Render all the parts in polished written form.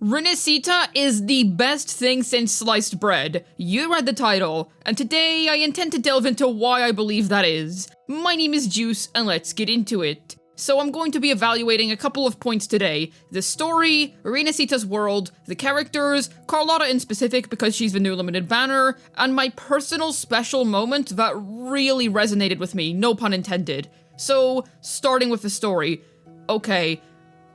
Rinascita is the best thing since sliced bread. You read the title, and today I intend to delve into why I believe that is. My name is Juice, and let's get into it. So I'm going to be evaluating a couple of points today. The story, Rinascita's world, the characters, Carlotta in specific because she's the new limited banner, and my personal special moment that really resonated with me, no pun intended. So, starting with the story. Okay,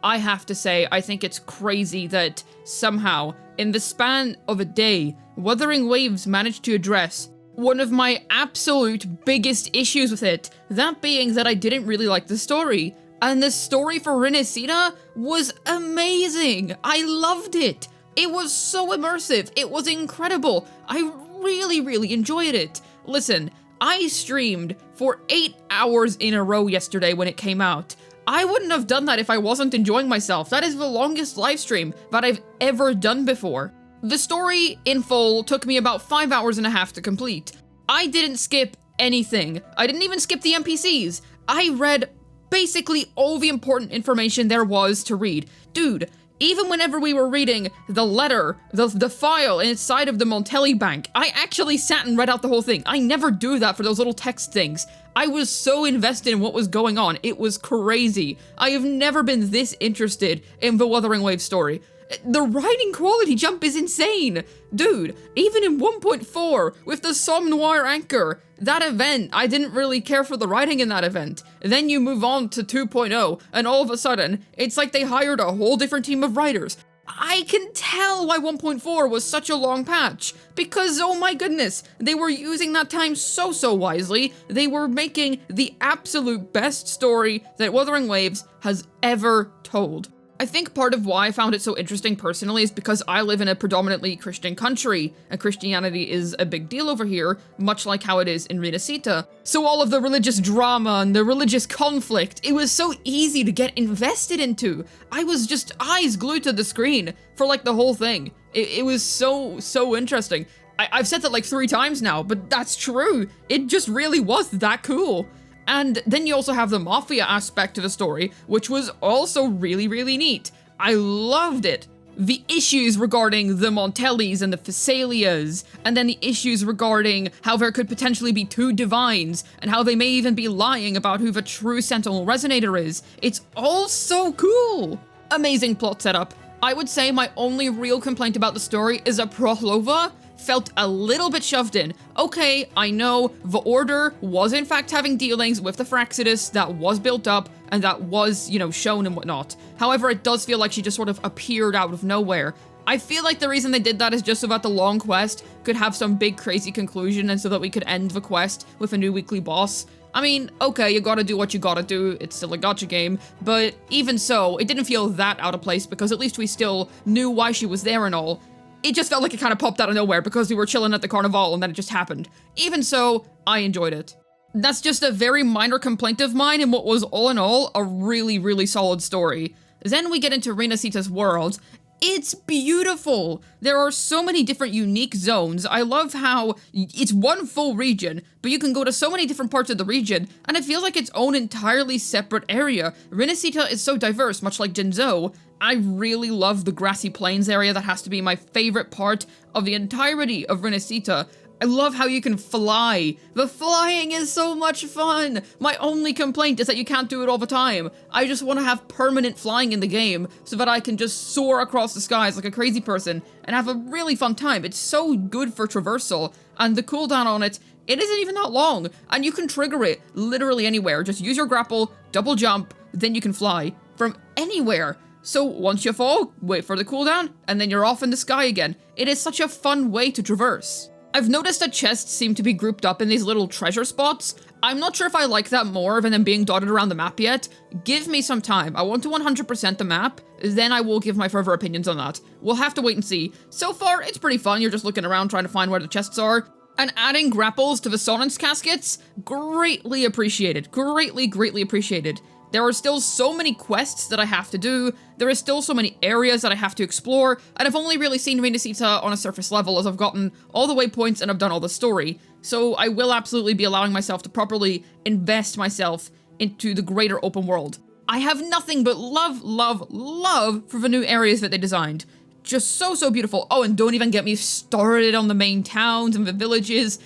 I have to say, I think it's crazy that somehow, in the span of a day, Wuthering Waves managed to address one of my absolute biggest issues with it, that being that I didn't really like the story. And the story for Rinascita was amazing! I loved it! It was so immersive, it was incredible, I really enjoyed it. Listen, I streamed for 8 hours in a row yesterday when it came out. I wouldn't have done that if I wasn't enjoying myself. That is the longest livestream that I've ever done before. The story, in full, took me about 5 hours and a half to complete. I didn't skip anything. I didn't even skip the NPCs. I read basically all the important information there was to read. Dude, even whenever we were reading the letter, the file inside of the Montelli Bank, I actually sat and read out the whole thing. I never do that for those little text things. I was so invested in what was going on, it was crazy. I have never been this interested in the Wuthering Waves story. The writing quality jump is insane! Dude, even in 1.4, with the Somme Noir anchor, that event, I didn't really care for the writing in that event. Then you move on to 2.0, and all of a sudden, it's like they hired a whole different team of writers. I can tell why 1.4 was such a long patch, because oh my goodness, they were using that time so wisely. They were making the absolute best story that Wuthering Waves has ever told. I think part of why I found it so interesting personally is because I live in a predominantly Christian country, and Christianity is a big deal over here, much like how it is in Rinascita. So all of the religious drama and the religious conflict, it was so easy to get invested into. I was just eyes glued to the screen for like the whole thing. It was so interesting. I've said that like 3 times now, but that's true. It just really was that cool. And then you also have the mafia aspect to the story, which was also really neat. I loved it. The issues regarding the Montellis and the Thessalias, and then the issues regarding how there could potentially be 2 divines, and how they may even be lying about who the true Sentinel Resonator is. It's all so cool! Amazing plot setup. I would say my only real complaint about the story is that Prokhlova felt a little bit shoved in. Okay, I know the Order was in fact having dealings with the Fraxidus that was built up and that was, shown and whatnot. However, it does feel like she just sort of appeared out of nowhere. I feel like the reason they did that is just so that the long quest could have some big crazy conclusion and so that we could end the quest with a new weekly boss. I mean, okay, you gotta do what you gotta do, it's still a gacha game, but even so, it didn't feel that out of place because at least we still knew why she was there and all. It just felt like it kind of popped out of nowhere because we were chilling at the carnival and then it just happened. Even so, I enjoyed it. That's just a very minor complaint of mine in what was all in all a really solid story. Then we get into Rinascita's world. It's beautiful! There are so many different unique zones. I love how it's one full region, but you can go to so many different parts of the region, and it feels like its own entirely separate area. Rinascita is so diverse, much like Jinzhou. I really love the grassy plains area. That has to be my favorite part of the entirety of Rinascita. I love how you can fly. The flying is so much fun. My only complaint is that you can't do it all the time. I just want to have permanent flying in the game so that I can just soar across the skies like a crazy person and have a really fun time. It's so good for traversal, and the cooldown on it isn't even that long, and you can trigger it literally anywhere. Just use your grapple, double jump, then you can fly from anywhere. So once you fall, wait for the cooldown, and then you're off in the sky again. It is such a fun way to traverse. I've noticed that chests seem to be grouped up in these little treasure spots. I'm not sure if I like that more than them being dotted around the map yet. Give me some time. I want to 100% the map, then I will give my further opinions on that. We'll have to wait and see. So far, it's pretty fun. You're just looking around trying to find where the chests are. And adding grapples to the Sonance caskets, greatly appreciated. Greatly appreciated. There are still so many quests that I have to do, there are still so many areas that I have to explore, and I've only really seen Rinascita on a surface level as I've gotten all the waypoints and I've done all the story. So I will absolutely be allowing myself to properly invest myself into the greater open world. I have nothing but love for the new areas that they designed. Just so beautiful. Oh, and don't even get me started on the main towns and the villages.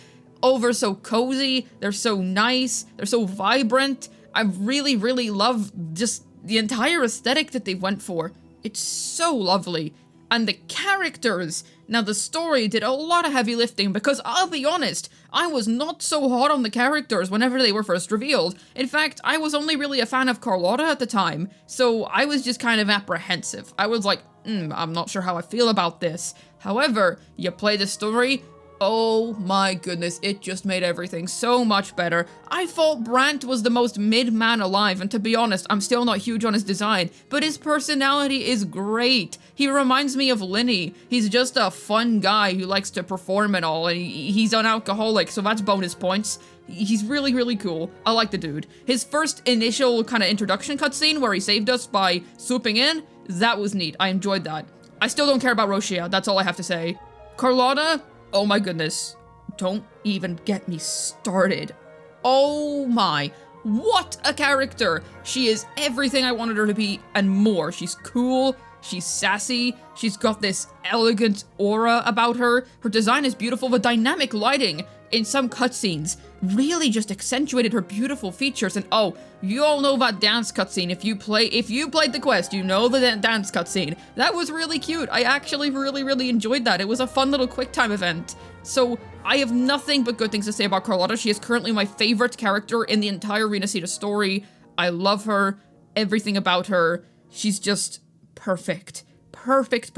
Oh, they're so cozy, they're so nice, they're so vibrant. I really love just the entire aesthetic that they went for. It's so lovely. And the characters. Now, the story did a lot of heavy lifting because I'll be honest, I was not so hot on the characters whenever they were first revealed. In fact, I was only really a fan of Carlotta at the time, so I was just kind of apprehensive. I was like, I'm not sure how I feel about this. However, you play the story, oh my goodness, it just made everything so much better. I thought Brant was the most mid-man alive, and to be honest, I'm still not huge on his design, but his personality is great. He reminds me of Linny. He's just a fun guy who likes to perform and all, and he's an alcoholic, so that's bonus points. He's really cool. I like the dude. His first initial kind of introduction cutscene where he saved us by swooping in, that was neat. I enjoyed that. I still don't care about Roshia, that's all I have to say. Carlotta? Oh my goodness, don't even get me started. Oh my, what a character. She is everything I wanted her to be and more. She's cool, she's sassy, she's got this elegant aura about her. Her design is beautiful, the dynamic lighting in some cutscenes really just accentuated her beautiful features. And oh, you all know that dance cutscene. If you played the quest, you know the dance cutscene. That was really cute. I actually really enjoyed that. It was a fun little quick time event. So I have nothing but good things to say about Carlotta. She is currently my favorite character in the entire Rinascita story. I love her, everything about her. She's just perfect. Perfect.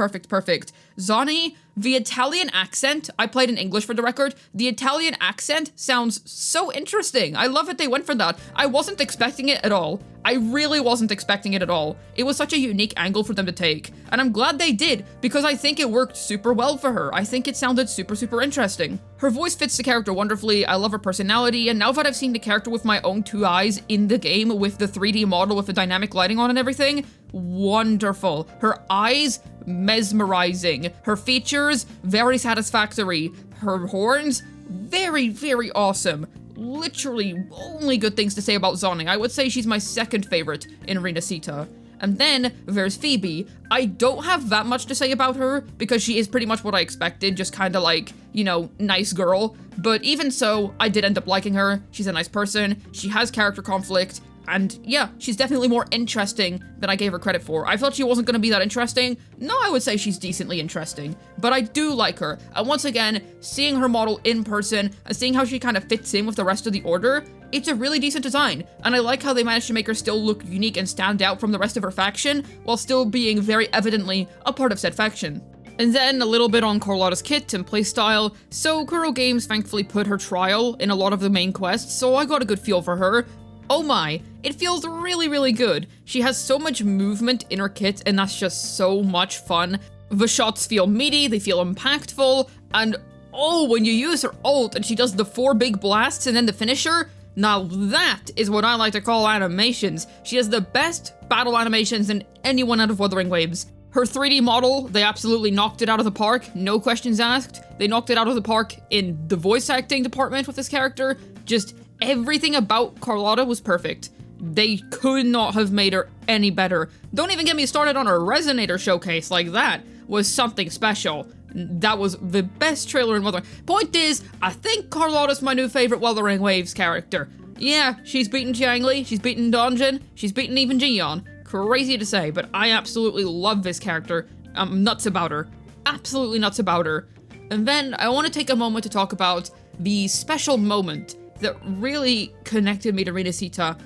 Zani, the Italian accent, I played in English for the record, the Italian accent sounds so interesting. I love that they went for that. I wasn't expecting it at all. I really wasn't expecting it at all. It was such a unique angle for them to take, and I'm glad they did, because I think it worked super well for her. I think it sounded super interesting. Her voice fits the character wonderfully, I love her personality, and now that I've seen the character with my own two eyes in the game with the 3D model with the dynamic lighting on and everything, wonderful. Her eyes, mesmerizing. Her features, very satisfactory. Her horns, very awesome. Literally only good things to say about Zani. I would say she's my second favorite in Rinascita. And then there's Phoebe. I don't have that much to say about her because she is pretty much what I expected, just kind of like, you know, nice girl. But even so, I did end up liking her. She's a nice person. She has character conflict. And yeah, she's definitely more interesting than I gave her credit for. I thought she wasn't going to be that interesting. No, I would say she's decently interesting, but I do like her. And once again, seeing her model in person and seeing how she kind of fits in with the rest of the order, it's a really decent design. And I like how they managed to make her still look unique and stand out from the rest of her faction, while still being very evidently a part of said faction. And then a little bit on Carlotta's kit and playstyle. So Kuro Games thankfully put her trial in a lot of the main quests, so I got a good feel for her. Oh my, it feels really good. She has so much movement in her kit, and that's just so much fun. The shots feel meaty, they feel impactful, and oh, when you use her ult and she does the 4 big blasts and then the finisher, now that is what I like to call animations. She has the best battle animations than anyone out of Wuthering Waves. Her 3D model, they absolutely knocked it out of the park, no questions asked. They knocked it out of the park in the voice acting department with this character. Just everything about Carlotta was perfect. They could not have made her any better. Don't even get me started on her Resonator showcase. Like, that was something special. That was the best trailer in Wuthering. Point is, I think Carlotta's my new favorite Wuthering Waves character. Yeah, she's beaten Jiangli, she's beaten Donjin, she's beaten even Jion. Crazy to say, but I absolutely love this character. I'm nuts about her. Absolutely nuts about her. And then I want to take a moment to talk about the special moment that really connected me to Rinascita.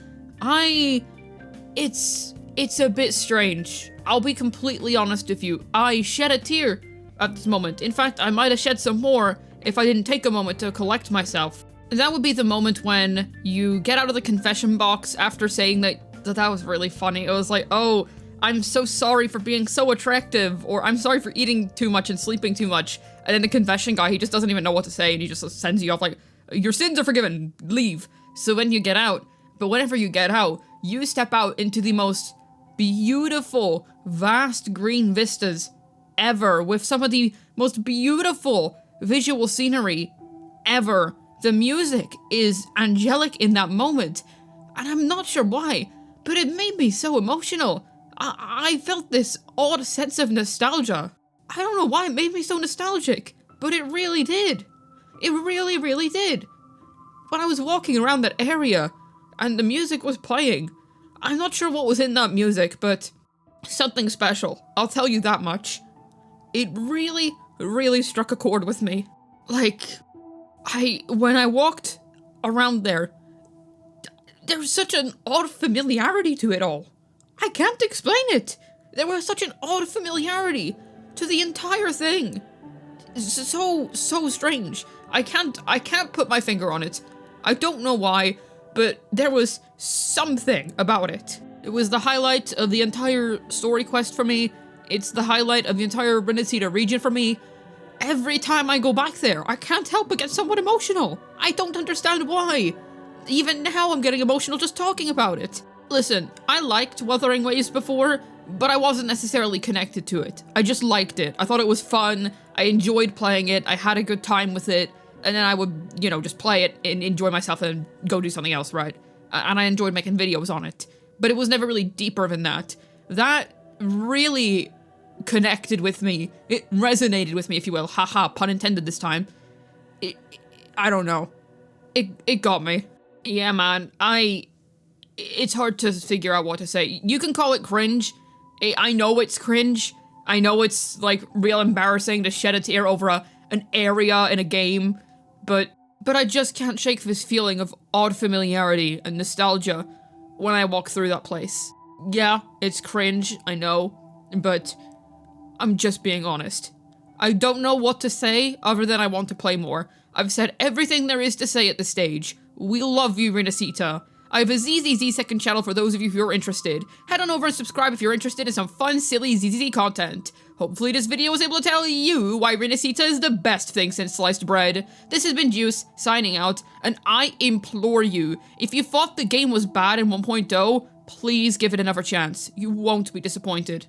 It's a bit strange. I'll be completely honest with you. I shed a tear at this moment. In fact, I might have shed some more if I didn't take a moment to collect myself. And that would be the moment when you get out of the confession box after saying that was really funny. It was like, oh, I'm so sorry for being so attractive, or I'm sorry for eating too much and sleeping too much. And then the confession guy, he just doesn't even know what to say, and he just sends you off like, your sins are forgiven, leave. So when you get out, but whenever you get out, you step out into the most beautiful, vast green vistas ever, with some of the most beautiful visual scenery ever. The music is angelic in that moment, and I'm not sure why, but it made me so emotional. I felt this odd sense of nostalgia. I don't know why it made me so nostalgic, but it really did. It really, really did. When I was walking around that area, and the music was playing, I'm not sure what was in that music, but something special, I'll tell you that much. It really, really struck a chord with me. Like, when I walked around there was such an odd familiarity to it all. I can't explain it. There was such an odd familiarity to the entire thing. It's so strange. I can't put my finger on it. I don't know why, but there was something about it. It was the highlight of the entire story quest for me. It's the highlight of the entire Rinascita region for me. Every time I go back there, I can't help but get somewhat emotional. I don't understand why. Even now I'm getting emotional just talking about it. Listen, I liked Wuthering Waves before, but I wasn't necessarily connected to it. I just liked it. I thought it was fun. I enjoyed playing it. I had a good time with it. And then I would, just play it and enjoy myself and go do something else, right? And I enjoyed making videos on it. But it was never really deeper than that. That really connected with me. It resonated with me, if you will. Haha, pun intended this time. I don't know. It got me. Yeah, man, it's hard to figure out what to say. You can call it cringe. I know it's cringe. I know it's, like, real embarrassing to shed a tear over an area in a game, but I just can't shake this feeling of odd familiarity and nostalgia when I walk through that place. Yeah, it's cringe, I know, but I'm just being honest. I don't know what to say other than I want to play more. I've said everything there is to say at this stage. We love you, Rinascita. I have a ZZZ second channel for those of you who are interested. Head on over and subscribe if you're interested in some fun, silly ZZZ content. Hopefully this video was able to tell you why Rinascita is the best thing since sliced bread. This has been Juice, signing out, and I implore you, if you thought the game was bad in 1.0, please give it another chance. You won't be disappointed.